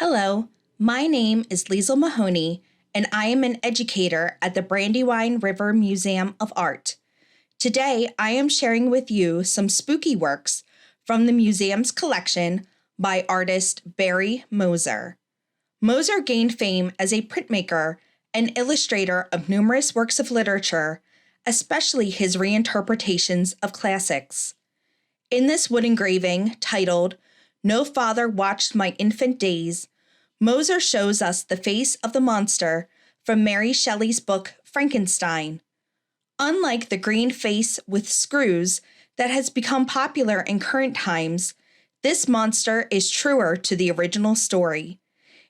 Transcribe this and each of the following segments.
Hello, my name is Liesl Mahoney, and I am an educator at the Brandywine River Museum of Art. Today, I am sharing with you some spooky works from the museum's collection by artist Barry Moser. Moser gained fame as a printmaker and illustrator of numerous works of literature, especially his reinterpretations of classics. In this wood engraving titled, "No Father Watched My Infant Days," Moser shows us the face of the monster from Mary Shelley's book Frankenstein. Unlike the green face with screws that has become popular in current times, this monster is truer to the original story.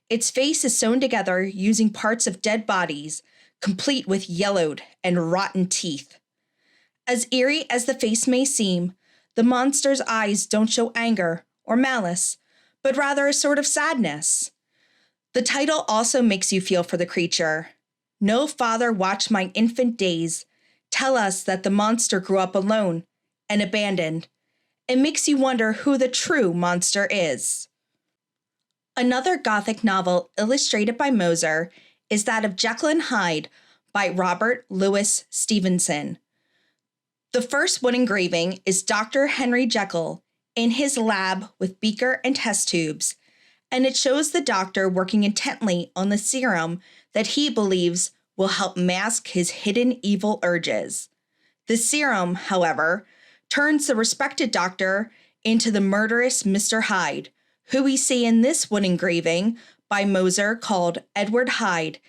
Its face is sewn together using parts of dead bodies, complete with yellowed and rotten teeth. As eerie as the face may seem, the monster's eyes don't show anger or malice, but rather a sort of sadness. The title also makes you feel for the creature. No father watched my infant days tell us that the monster grew up alone and abandoned. It makes you wonder who the true monster is. Another Gothic novel illustrated by Moser is that of Jekyll and Hyde by Robert Louis Stevenson. The first wood engraving is Dr. Henry Jekyll in his lab with beaker and test tubes, and it shows the doctor working intently on the serum that he believes will help mask his hidden evil urges. The serum, however, turns the respected doctor into the murderous Mr. Hyde, who we see in this wood engraving by Moser called Edward Hyde,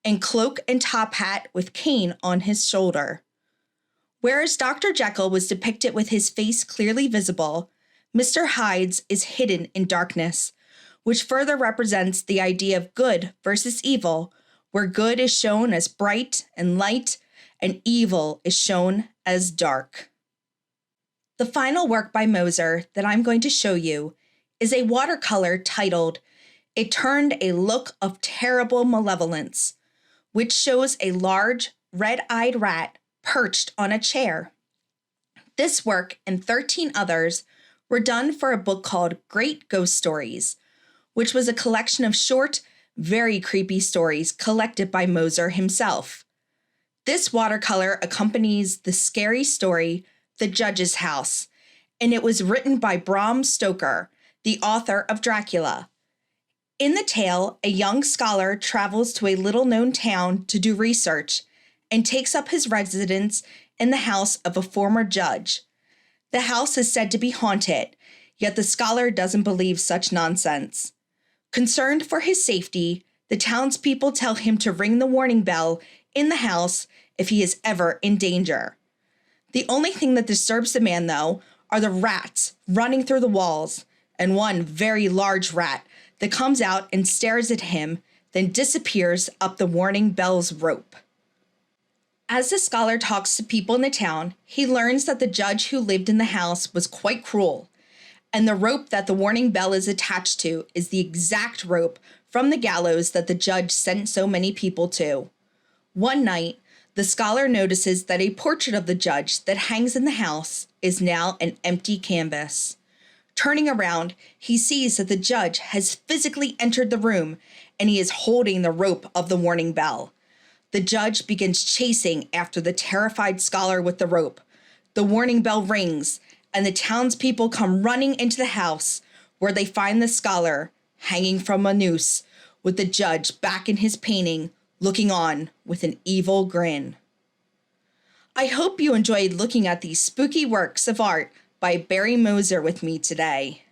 in cloak and top hat with cane on his shoulder. Whereas Dr. Jekyll was depicted with his face clearly visible, Mr. Hyde's is hidden in darkness, which further represents the idea of good versus evil, where good is shown as bright and light, and evil is shown as dark. The final work by Moser that I'm going to show you is a watercolor titled, "It Turned a Look of Terrible Malevolence," which shows a large, red-eyed rat perched on a chair. This work and 13 others were done for a book called Great Ghost Stories, which was a collection of short, very creepy stories collected by Moser himself. This watercolor accompanies the scary story, The Judge's House, and it was written by Bram Stoker, the author of Dracula. In the tale, a young scholar travels to a little-known town to do research and takes up his residence in the house of a former judge. The house is said to be haunted, yet the scholar doesn't believe such nonsense. Concerned for his safety, the townspeople tell him to ring the warning bell in the house if he is ever in danger. The only thing that disturbs the man, though, are the rats running through the walls, and one very large rat that comes out and stares at him, then disappears up the warning bell's rope. As the scholar talks to people in the town, he learns that the judge who lived in the house was quite cruel, and the rope that the warning bell is attached to is the exact rope from the gallows that the judge sent so many people to. One night, the scholar notices that a portrait of the judge that hangs in the house is now an empty canvas. Turning around, he sees that the judge has physically entered the room, and he is holding the rope of the warning bell. The judge begins chasing after the terrified scholar with the rope. The warning bell rings, and the townspeople come running into the house, where they find the scholar hanging from a noose, with the judge back in his painting, looking on with an evil grin. I hope you enjoyed looking at these spooky works of art by Barry Moser with me today.